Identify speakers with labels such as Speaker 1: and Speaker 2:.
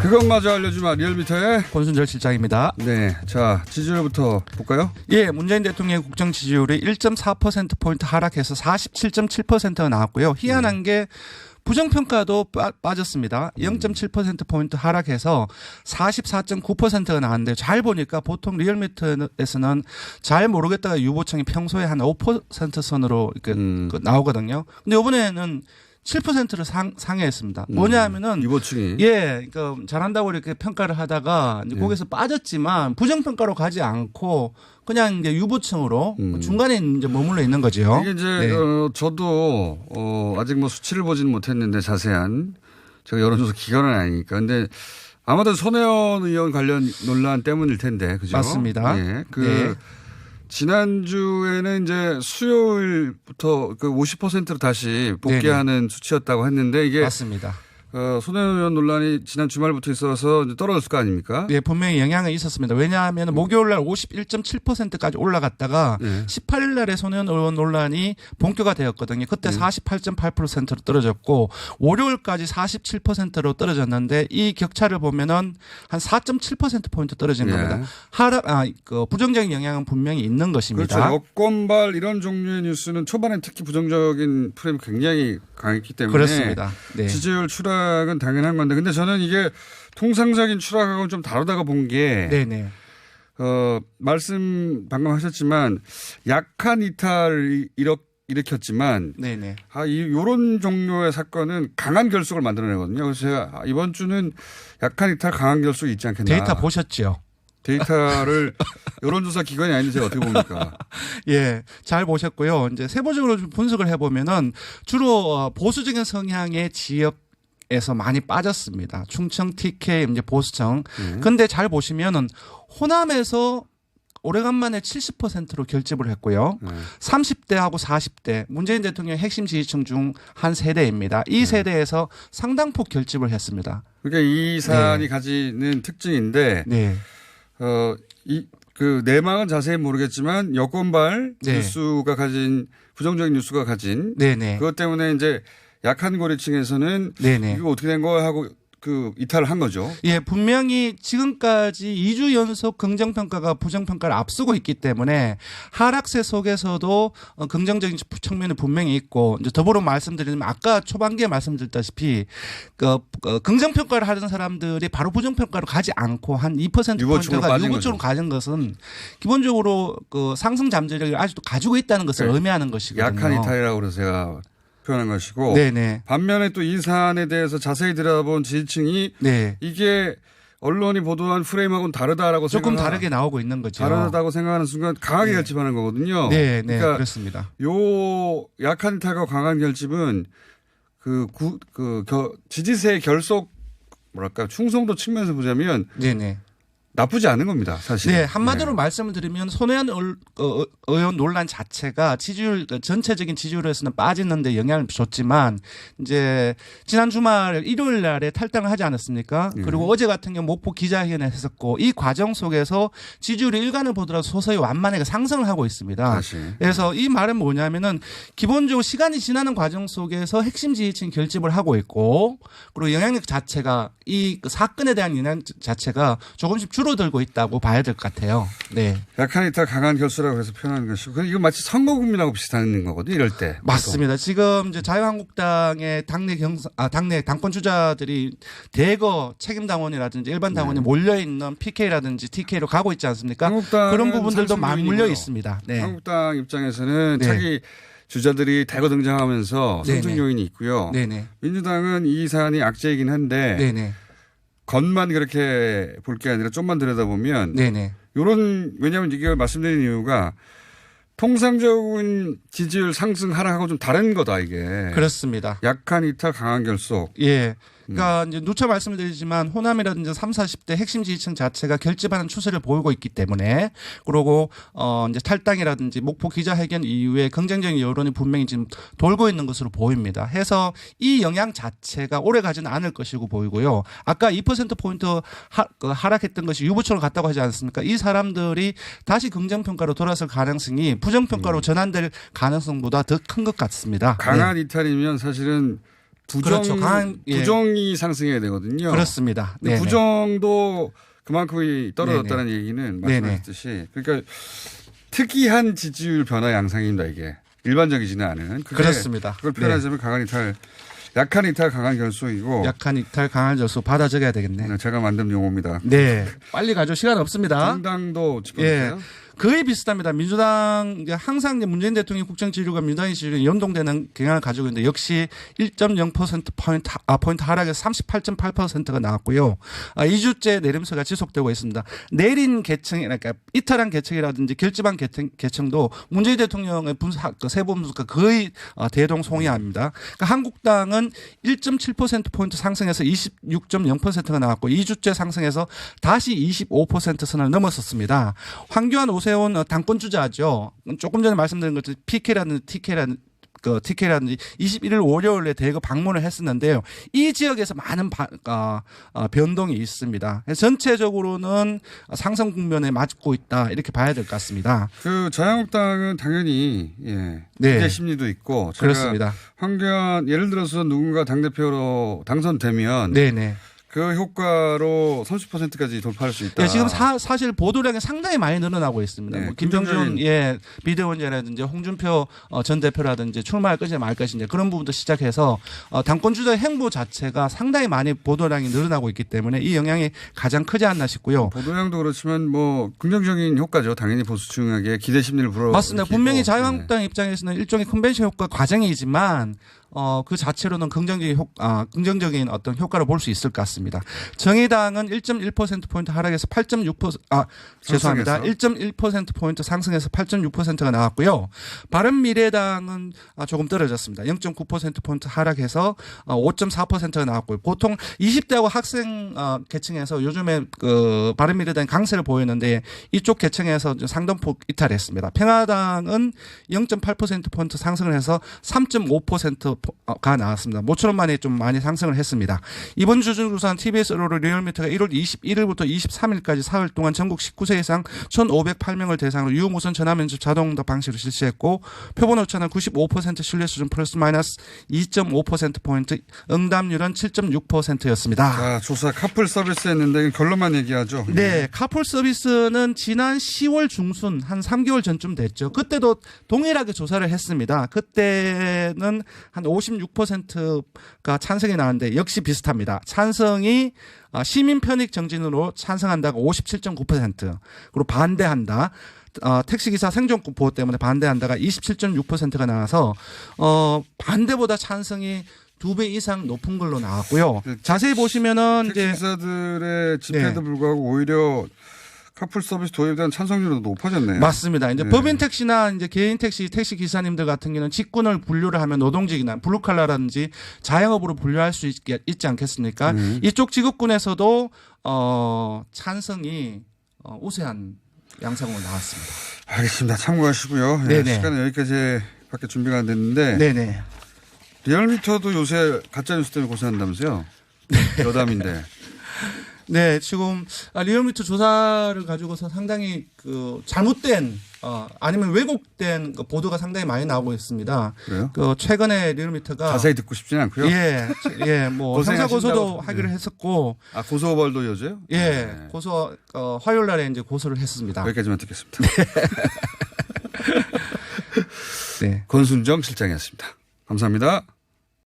Speaker 1: 그것마저 알려주마 리얼미터의
Speaker 2: 권순철 실장입니다.
Speaker 1: 네, 자 지지율부터 볼까요?
Speaker 2: 예, 문재인 대통령의 국정 지지율이 1.4%포인트 하락해서 47.7%가 나왔고요. 희한한 게 부정평가도 빠졌습니다. 0.7%포인트 하락해서 44.9%가 나왔는데 잘 보니까 보통 리얼미터에서는 잘 모르겠다가 유보청이 평소에 한 5% 선으로 이렇게 나오거든요. 근데 이번에는 7%를 상회했습니다. 뭐냐 하면은
Speaker 1: 유보층이
Speaker 2: 그러니까 잘한다고 이렇게 평가를 하다가 이제 거기서 빠졌지만 부정평가로 가지 않고 그냥 이제 유보층으로 중간에 이제 머물러 있는 거죠.
Speaker 1: 이게 이제 저도 아직 뭐 수치를 보지는 못했는데 자세한 제가 여론조사 기관은 아니니까 근데 아마도 손혜원 의원 관련 논란 때문일 텐데 그죠?
Speaker 2: 맞습니다.
Speaker 1: 예, 지난주에는 이제 수요일부터 그 50%로 다시 복귀하는 수치였다고 했는데 이게
Speaker 2: 맞습니다.
Speaker 1: 손혜원 의원 논란이 지난 주말부터 있어서 이제 떨어졌을 거 아닙니까?
Speaker 2: 네, 분명히 영향은 있었습니다. 왜냐하면 목요일 날 51.7%까지 올라갔다가 18일 날에 손혜원 의원 논란이 본격화되었거든요. 그때 48.8%로 떨어졌고 월요일까지 47%로 떨어졌는데 이 격차를 보면은 한 4.7%포인트 떨어진 겁니다. 부정적인 영향은 분명히 있는 것입니다.
Speaker 1: 그렇죠. 여권발 이런 종류의 뉴스는 초반에 특히 부정적인 프레임이 굉장히 강했기 때문에
Speaker 2: 그렇습니다. 네.
Speaker 1: 지지율 추락은 당연한 건데 근데 저는 이게 통상적인 추락하고는 좀 다르다고 본 게 말씀 방금 하셨지만 약한 이탈을 일으켰지만 이런 종류의 사건은 강한 결속을 만들어내거든요. 그래서 제가 이번 주는 약한 이탈 강한 결속이 있지 않겠나.
Speaker 2: 데이터 보셨죠?
Speaker 1: 데이터를 여론조사 기관이 아닌데 제가 어떻게 봅니까?
Speaker 2: 예, 잘 보셨고요. 이제 세부적으로 좀 분석을 해보면은 주로 보수적인 성향의 지역에서 많이 빠졌습니다. 충청, TK, 이제 보수청. 근데 잘 보시면은 호남에서 오래간만에 70%로 결집을 했고요. 30대하고 40대 문재인 대통령 핵심 지지층 중 한 세대입니다. 이 세대에서 상당폭 결집을 했습니다.
Speaker 1: 그러니까 이 사안이 가지는 특징인데 그 내막은 자세히 모르겠지만 여권발 뉴스가 가진 부정적인 뉴스가 가진 그것 때문에 이제 약한 고리층에서는 이거 어떻게 된 거야 하고 그 이탈을 한 거죠.
Speaker 2: 예, 분명히 지금까지 2주 연속 긍정평가가 부정평가를 앞서고 있기 때문에 하락세 속에서도 긍정적인 측면이 분명히 있고 이제 더불어 말씀드리면 아까 초반기에 말씀드렸다시피 긍정평가를 하는 사람들이 바로 부정평가로 가지 않고 한 2%포인트가 유보적으로 가진 것은 기본적으로 그 상승 잠재력을 아직도 가지고 있다는 것을 의미하는 것이거든요.
Speaker 1: 약한 이탈이라고 그래서 제가 표현한 것이고 반면에 또 이 사안에 대해서 자세히 들여다본 지지층이 이게 언론이 보도한 프레임하고는 다르다라고
Speaker 2: 조금 다르게 나오고 있는 거죠.
Speaker 1: 다르다고 생각하는 순간 강하게 결집하는 거거든요.
Speaker 2: 그러니까 그렇습니다.
Speaker 1: 요 약한 이탈과 강한 결집은 지지세의 결속 뭐랄까 충성도 측면에서 보자면 나쁘지 않은 겁니다, 사실.
Speaker 2: 네, 한마디로 말씀을 드리면 손혜원 의원 논란 자체가 지지율 전체적인 지지율에서는 빠지는데 영향을 줬지만 이제 지난 주말 일요일 날에 탈당을 하지 않았습니까? 그리고 어제 같은 경우 목포 기자회견을 했었고 이 과정 속에서 지지율이 일간을 보더라도 서서히 완만하게 상승을 하고 있습니다. 그래서 이 말은 뭐냐면은 기본적으로 시간이 지나는 과정 속에서 핵심 지지층 결집을 하고 있고 그리고 영향력 자체가 이 사건에 대한 영향 자체가 조금씩 줄어들고 있다고 봐야 될 것 같아요.
Speaker 1: 약한 이탈 강한 결수라고 해서 표현하는 것이고 이거 마치 선거국민하고 비슷한 거거든요. 이럴 때.
Speaker 2: 맞습니다. 지금 이제 자유한국당의 당내 당권 주자들이 대거 책임 당원이라든지 일반 당원이 몰려 있는 PK라든지 TK로 가고 있지 않습니까? 그런 부분들도 맞물려 있습니다.
Speaker 1: 한국당 입장에서는 차기 주자들이 대거 등장하면서 상승 요인이 있고요. 민주당은 이 사안이 악재이긴 한데 겉만 그렇게 볼 게 아니라 좀만 들여다보면 왜냐하면 이게 말씀드린 이유가 통상적인 지지율 상승 하락하고 좀 다른 거다 이게.
Speaker 2: 그렇습니다.
Speaker 1: 약한 이탈 강한 결속.
Speaker 2: 그러니까 이제 누차 말씀을 드리지만 호남이라든지 30, 40대 핵심 지지층 자체가 결집하는 추세를 보이고 있기 때문에 그리고 이제 탈당이라든지 목포 기자회견 이후에 긍정적인 여론이 분명히 지금 돌고 있는 것으로 보입니다. 해서 이 영향 자체가 오래 가지는 않을 것이고 보이고요. 아까 2%포인트 하락했던 것이 유보처럼 갔다고 하지 않습니까? 이 사람들이 다시 긍정평가로 돌아설 가능성이 부정평가로 전환될 가능성보다 더 큰 것 같습니다.
Speaker 1: 강한 이탈이면 사실은 부정,
Speaker 2: 그렇죠.
Speaker 1: 부정이 상승해야 되거든요.
Speaker 2: 그렇습니다.
Speaker 1: 근데 부정도 그만큼이 떨어졌다는 얘기는 말씀하셨듯이 그러니까 특이한 지지율 변화 양상입니다. 이게 일반적이지는 않은.
Speaker 2: 그렇습니다.
Speaker 1: 그걸 표현하자면 강한 이탈, 약한 이탈, 강한 결속이고.
Speaker 2: 약한 이탈, 강한 결속 받아 적어야 되겠네.
Speaker 1: 네, 제가 만든 용어입니다.
Speaker 2: 네, 빨리 가죠. 시간 없습니다.
Speaker 1: 정당도 짚어주세요.
Speaker 2: 거의 비슷합니다. 민주당 항상 문재인 대통령 국정 지지율과 민주당의 지지율이 연동되는 경향을 가지고 있는데 역시 1.0%포인트 하락해서 38.8%가 나왔고요. 2주째 내림세가 지속되고 있습니다. 내린 계층, 그러니까 이탈한 계층이라든지 결집한 계층도 문재인 대통령의 세부 분수가 거의 대동송이합니다. 그러니까 한국당은 1.7%포인트 상승해서 26.0%가 나왔고 2주째 상승해서 다시 25% 선을 넘었었습니다. 황교안 오세훈 당권 주자죠. 조금 전에 말씀드린 것처럼 TK라든지 21일 월요일에 대거 방문을 했었는데요. 이 지역에서 많은 변동이 있습니다. 전체적으로는 상승 국면에 맞고 있다 이렇게 봐야 될 것 같습니다.
Speaker 1: 그 자유한국당은 당연히 기대 심리도 있고
Speaker 2: 그렇습니다.
Speaker 1: 황교안 예를 들어서 누군가 당대표로 당선되면 그 효과로 30%까지 돌파할 수 있다.
Speaker 2: 지금 사실 보도량이 상당히 많이 늘어나고 있습니다. 뭐 김정준 비대위원장이라든지 홍준표 전 대표라든지 출마할 것이냐 말 것이냐 그런 부분도 시작해서 당권 주자 행보 자체가 상당히 많이 보도량이 늘어나고 있기 때문에 이 영향이 가장 크지 않나 싶고요.
Speaker 1: 보도량도 그렇지만 뭐 긍정적인 효과죠. 당연히 보수층에게 기대 심리를 불어.
Speaker 2: 맞습니다. 분명히 자유한국당 입장에서는 일종의 컨벤션 효과 과정이지만 그 자체로는 긍정적인 어떤 효과를 볼 수 있을 것 같습니다. 정의당은 1.1%포인트 하락해서 죄송합니다. 1.1%포인트 상승해서 8.6%가 나왔고요. 바른미래당은 조금 떨어졌습니다. 0.9%포인트 하락해서 5.4%가 나왔고요. 보통 20대하고 학생 계층에서 요즘에 그 바른미래당이 강세를 보였는데 이쪽 계층에서 상당폭 이탈했습니다. 평화당은 0.8%포인트 상승을 해서 3.5%가 나왔습니다. 모처럼 만에 좀 많이 상승을 했습니다. 이번 주 조사한 TBS 언론 리얼미터가 1월 21일부터 23일까지 사흘 동안 전국 19세 이상 1,508명을 대상으로 유무선 전화면접 자동응답 방식으로 실시했고 표본 오차는 95% 신뢰 수준 플러스 마이너스 2.5%포인트 응답률은 7.6%였습니다.
Speaker 1: 자, 조사 카풀 서비스 했는데 결론만 얘기하죠.
Speaker 2: 네. 카풀 서비스는 지난 10월 중순 한 3개월 전쯤 됐죠. 그때도 동일하게 조사를 했습니다. 그때는 한 56%가 찬성이 나왔는데 역시 비슷합니다. 찬성이 시민 편익 정진으로 찬성한다가 57.9% 그리고 반대한다. 택시기사 생존권 보호 때문에 반대한다가 27.6%가 나와서 반대보다 찬성이 2배 이상 높은 걸로 나왔고요. 자세히 보시면은
Speaker 1: 택시기사들의 집회에도 불구하고 오히려 카풀 서비스 도입에 대한 찬성률도 높아졌네요.
Speaker 2: 맞습니다. 이제 법인 택시나 이제 개인 택시 기사님들 같은 경우는 직군을 분류를 하면 노동직이나 블루칼라라든지 자영업으로 분류할 수 있지 않겠습니까? 이쪽 직업군에서도 찬성이 우세한 양상으로 나왔습니다.
Speaker 1: 알겠습니다. 참고하시고요. 시간은 여기까지밖에 준비가 안 됐는데. 리얼미터도 요새 가짜뉴스 때문에 고생한다면서요? 여담인데.
Speaker 2: 네, 지금 리얼미터 조사를 가지고서 상당히 그 잘못된 아니면 왜곡된 보도가 상당히 많이 나오고 있습니다.
Speaker 1: 그래요?
Speaker 2: 최근에 리얼미터가
Speaker 1: 자세히 듣고 싶지는 않고요.
Speaker 2: 뭐 형사 고소도 하기로 했었고.
Speaker 1: 고소벌도 여죄요?
Speaker 2: 고소 화요일 날에 이제 고소를 했습니다.
Speaker 1: 여기까지만 듣겠습니다.
Speaker 2: 네.
Speaker 1: 권순정 실장이었습니다. 감사합니다.